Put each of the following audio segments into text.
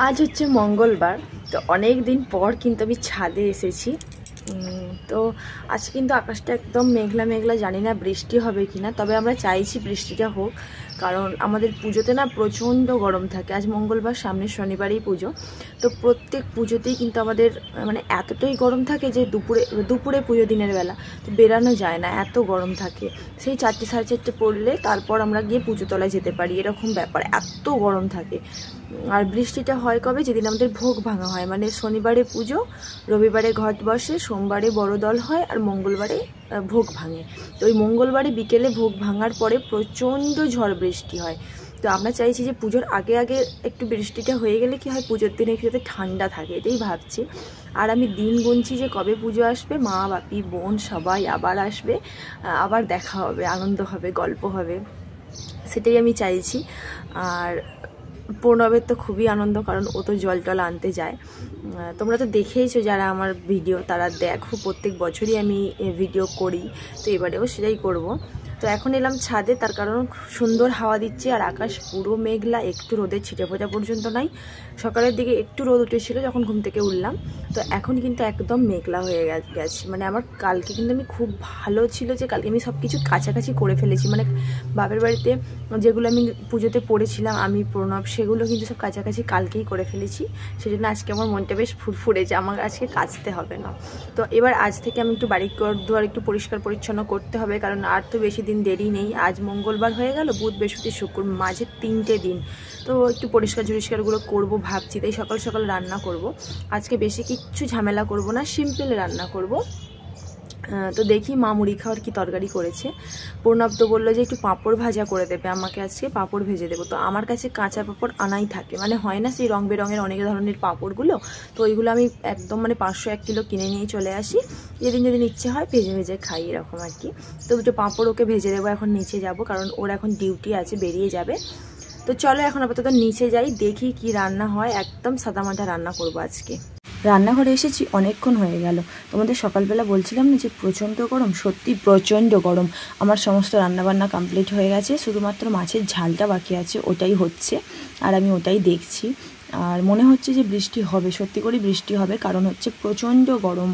आज হচ্ছে মঙ্গলবার। তো অনেক দিন পর কিন্তু আমি ছাদে এসেছি। তো আজ কিন্তু আকাশটা একদম মেঘলা মেঘলা, জানি না বৃষ্টি হবে কিনা, তবে আমরা চাইছি বৃষ্টিটা হোক, কারণ আমাদের পুজোতে না প্রচণ্ড গরম থাকে। আজ মঙ্গলবার, সামনের শনিবারেই পুজো। তো প্রত্যেক পুজোতেই কিন্তু আমাদের মানে এতটাই গরম থাকে যে দুপুরে পুজো দিনের বেলা তো বেরানো যায় না, এত গরম থাকে। সেই 4টে সাড়ে 4টে পড়লে তারপর আমরা গিয়ে পুজো তলায় যেতে পারি, এরকম ব্যাপার, এত গরম থাকে। আর বৃষ্টিটা হয় কবে? যেদিন আমাদের ভোগ ভাঙা হয়, মানে শনিবারে পুজো, রবিবারে ঘট বসে, সোমবারে বড় দল হয়, আর মঙ্গলবারে ভোগ ভাঙে। তো ওই মঙ্গলবারে বিকেলে ভোগ ভাঙার পরে প্রচণ্ড ঝড় বৃষ্টি হয়। তো আমরা চাইছি যে পুজোর আগে আগে একটু বৃষ্টিটা হয়ে গেলে কি হয়, পুজোর দিনে একটু যাতে ঠান্ডা থাকে, এটাই ভাবছি। আর আমি দিন গুনছি যে কবে পুজো আসবে, মা বাপি বোন সবাই আবার আসবে, আবার দেখা হবে, আনন্দ হবে, গল্প হবে, সেটাই আমি চাইছি। আর প্রণবের তো খুবই আনন্দ, কারণ ও তো জল টল আনতে যায়। তোমরা তো দেখেইছো যারা আমার ভিডিও, তারা দেখো প্রত্যেক বছরই আমি ভিডিও করি, তো এবারেও সেটাই করব। তো এখন এলাম ছাদে, তার কারণ সুন্দর হাওয়া দিচ্ছে আর আকাশ পুরো মেঘলা, একটু রোদের ছিটে ফোঁটা পর্যন্ত নাই। সকালের দিকে একটু রোদ উঠেছিল যখন ঘুম থেকে উঠলাম, তো এখন কিন্তু একদম মেঘলা হয়ে গেছে। মানে আমার কালকে কিন্তু আমি খুব ভালো ছিল যে কালকে আমি সব কিছু কাছাকাছি করে ফেলেছি, মানে বাপের বাড়িতে যেগুলো আমি পুজোতে পড়েছিলাম আমি প্রণব, সেগুলো কিন্তু সব কাছাকাছি কালকেই করে ফেলেছি। সেজন্য আজকে আমার মনটা বেশ ফুরফুরে যে আমার আজকে কাচতে হবে না। তো এবার আজ থেকে আমি একটু বাড়ির দুয়ার একটু পরিষ্কার পরিচ্ছন্ন করতে হবে, কারণ আর তো বেশি দিন দেরি নেই। আজ মঙ্গলবার হয়ে গেল, বুধ বৃহস্পতি শুক্র, মাঝে 3টে দিন। তো একটু পরিষ্কার ঝরিষ্কারগুলো করবো ভাবছি, তাই সকাল সকাল রান্না করব। আজকে বেশি কিচ্ছু ঝামেলা করব না, সিম্পল রান্না করব। তো দেখি মা মুড়ি খাওয়ার কি তরকারি করেছে। প্রণব তো বললো যে একটু পাঁপড় ভাজা করে দেবে আমাকে, আজকে পাঁপড় ভেজে দেবো। তো আমার কাছে কাঁচা পাঁপড় আনাই থাকে, মানে হয় না সেই রং বেরঙের অনেক ধরনের পাঁপড়গুলো, তো ওইগুলো আমি একদম মানে 501 কিলো কিনে নিয়ে চলে আসি, যেদিন যেদিন ইচ্ছে হয় ভেজে ভেজে খাই, এরকম আর কি। তো দুটো পাঁপড় ওকে ভেজে দেবো। এখন নিচে যাব, কারণ ওর এখন ডিউটি আছে, বেরিয়ে যাবে। তো চলো এখন আপাতত নিচে যাই, দেখি কি রান্না হয়। একদম সাদামাটা রান্না করবো আজকে। রান্নাঘরে এসেছি অনেকক্ষণ হয়ে গেল। তোমাদের সকালবেলা বলছিলাম না যে প্রচণ্ড গরম, সত্যি প্রচণ্ড গরম। আমার সমস্ত রান্নাবান্না কমপ্লিট হয়ে গেছে, শুধুমাত্র মাছের ঝালটা বাকি আছে, ওটাই হচ্ছে আর আমি ওটাই দেখছি। আর মনে হচ্ছে যে বৃষ্টি হবে, সত্যি করে বৃষ্টি হবে, কারণ হচ্ছে প্রচণ্ড গরম।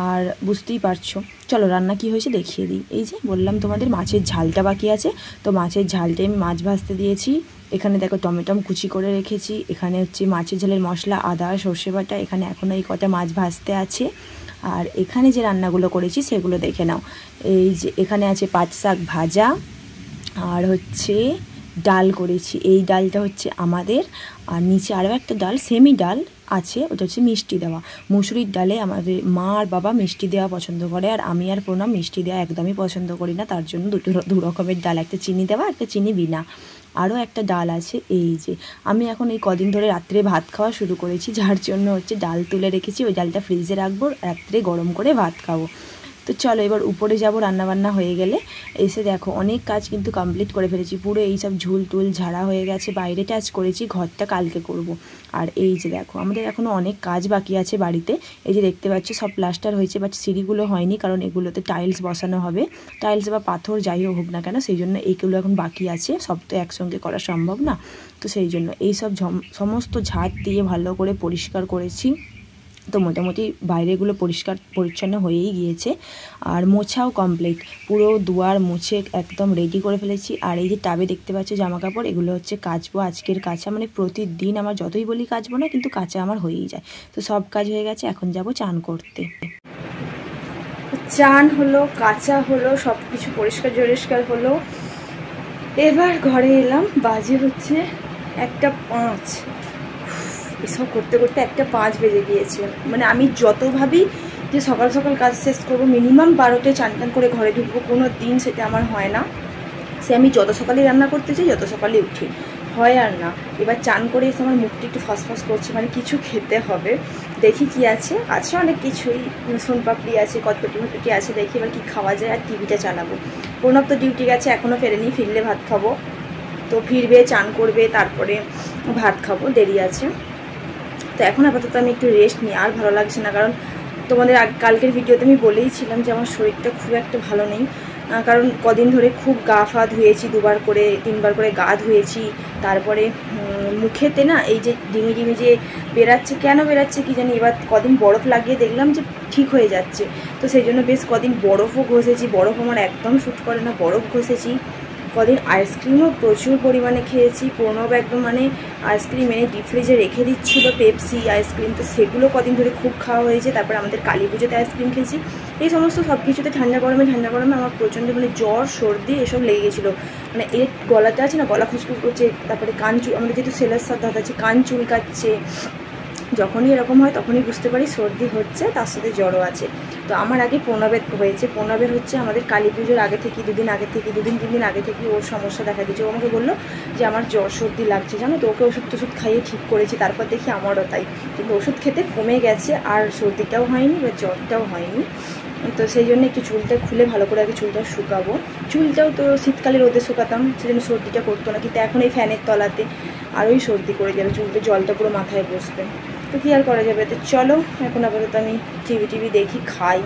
আর বুঝতেই পারছো, চলো রান্না কি হয়েছে দেখিয়ে দিই। এই যে বললাম তোমাদের মাছের ঝালটা বাকি আছে, তো মাছের ঝালটাই আমি মাছ ভাজতে দিয়েছি। এখানে দেখো টমেটো কুচি করে রেখেছি, এখানে হচ্ছে মাছের ঝালের মশলা, আদা সর্ষে বাটা, এখানে এখনও এই কটা মাছ ভাজতে আছে। আর এখানে যে রান্নাগুলো করেছি সেগুলো দেখে নাও। এই যে এখানে আছে পাট শাক ভাজা, আর হচ্ছে ডাল করেছি, এই ডালটা হচ্ছে আমাদের। আর নিচে আরও একটা ডাল, সেমি ডাল আছে, ওটা হচ্ছে মিষ্টি দেওয়া। মুসুরির ডালে আমাদের মা আর বাবা মিষ্টি দেওয়া পছন্দ করে, আর আমি আর প্রণাম মিষ্টি দেওয়া একদমই পছন্দ করি না, তার জন্য দু রকমের ডাল, একটা চিনি দেওয়া, একটা চিনি বিনা। আরও একটা ডাল আছে। এই যে আমি এখন এই কদিন ধরে রাত্রে ভাত খাওয়া শুরু করেছি, যার জন্য হচ্ছে ডাল তুলে রেখেছি, ওই ডালটা ফ্রিজে রাখবো, রাত্রে গরম করে ভাত খাবো। তো চলো এবার উপরে যাব, রান্নাবান্না হয়ে গেলে। এসে দেখো অনেক কাজ কিন্তু কমপ্লিট করে ফেলেছি, পুরো এইসব ঝুল টুল ঝাড়া হয়ে গেছে, বাইরে টাচ করেছি, ঘরটা কালকে করব। আর এই যে দেখো আমাদের এখনও অনেক কাজ বাকি আছে বাড়িতে। এই যে দেখতে পাচ্ছ সব প্লাস্টার হয়েছে, বাট সিঁড়িগুলো হয়নি, কারণ এগুলোতে টাইলস বসানো হবে। টাইলস বা পাথর যাই হোক না কেন, সেই জন্য এইগুলো এখন বাকি আছে, সব তো একসঙ্গে করা সম্ভব না। তো সেই জন্য এইসব সমস্ত ঝাড় দিয়ে ভালো করে পরিষ্কার করেছি। তো মোটামুটি বাইরেগুলো পরিষ্কার পরিচ্ছন্ন হয়েই গিয়েছে, আর মোছাও কমপ্লিট, পুরো দুয়ার মুছে একদম রেডি করে ফেলেছি। আর এই যে টাবে দেখতে পাচ্ছ জামা কাপড়, এগুলো হচ্ছে কাচবো, আজকের কাচা, মানে প্রতিদিন আমার যতই বলি কাচবো না, কিন্তু কাচা আমার হয়েই যায়। তো সব কাজ হয়ে গেছে, এখন যাব চান করতে। চান হলো, কাচা হলো, সব কিছু পরিষ্কার পরিষ্কার হলো। এবার ঘরে এলাম, বাজে হচ্ছে 1:05। এসব করতে করতে 1:05 বেজে গিয়েছে। মানে আমি যত ভাবি যে সকাল সকাল কাজ শেষ করবো, মিনিমাম 12টায় চান টান করে ঘরে ঢুকবো, কোনো দিন সেটা আমার হয় না। সে আমি যত সকালে রান্না করতে চাই, যত সকালে উঠি, হয় আর না। এবার চান করে এসে আমার মুখটা একটু ফসফস করছে, মানে কিছু খেতে হবে। দেখি কি আছে অনেক কিছুই, সোনপাপড়ি আছে, কটকটি আছে, দেখি এবার কি খাওয়া যায়। আর টিভিটা চালাবো। প্রণব তো ডিউটি গেছে, এখনও ফেরেনি, ফিরলে ভাত খাবো। তো ফিরবে, চান করবে, তারপরে ভাত খাবো, দেরি আছে। তো এখন আপাতত আমি একটু রেস্ট নিই, আর ভালো লাগছে না, কারণ তোমাদের কালকের ভিডিওতে আমি বলেইছিলাম যে আমার শরীরটা খুব একটা ভালো নেই। কারণ কদিন ধরে খুব গা ফা ধুয়েছি, 2বার করে 3বার করে গা ধুয়েছি। তারপরে মুখেতে না এই যে ডিমি ডিমি যে বেরাচ্ছে, কেন বেরাচ্ছে কি জানি, এবার কদিন বরফ লাগিয়ে দেখলাম যে ঠিক হয়ে যাচ্ছে। তো সেই জন্য বেশ কদিন বরফও ঘষেছি, বরফ আমার একদম শ্যুট করে না, বরফ ঘষেছি। কদিন আইসক্রিমও প্রচুর পরিমাণে খেয়েছি। প্রণব একদম মানে আইসক্রিম এনে ডিপ ফ্রিজে রেখে দিচ্ছিল, পেপসি আইসক্রিম, তো সেগুলো কদিন ধরে খুব খাওয়া হয়েছে। তারপর আমাদের কালী পুজোতে আইসক্রিম খেয়েছি। এই সমস্ত সব কিছুতে ঠান্ডা গরমে আমার প্রচণ্ড মানে জ্বর সর্দি এসব লেগে গেছিলো। মানে এর গলাতে আছে না, গলা খুসখুস করছে, তারপরে কান চুল, আমাদের যেহেতু সেলার সাথে আছে, কান চুলকাচ্ছে। যখনই এরকম হয় তখনই বুঝতে পারি সর্দি হচ্ছে, তার সাথে জ্বরও আছে। তো আমার আগে প্রণবের হয়েছে। প্রণবের হচ্ছে আমাদের কালী পুজোর আগে থেকে, 2 দিন আগে থেকে, 2 দিন 3 দিন আগে থেকে ওর সমস্যা দেখা দিয়েছে। ও আমাকে বললো যে আমার জ্বর সর্দি লাগছে, জানো তো। ওকে ওষুধ টষুধ খাইয়ে ঠিক করেছি, তারপর দেখি আমারও তাই। কিন্তু ওষুধ খেতে কমে গেছে, আর সর্দিটাও হয়নি বা জ্বরটাও হয়নি। তো সেই জন্য একটু চুলটা খুলে ভালো করে আগে চুলটা শুকাবো। চুলটাও তো শীতকালে রোদে শুকাতাম, সেজন্য সর্দিটা করতো না, কিন্তু এখন এই ফ্যানের তলাতে আরোই সর্দি করে যাবে, চুলটা জলটা পুরো মাথায় বসবে। তো কী আর করা যাবে। তো চলো এখন আপাতত আমি টিভি দেখি, খাই।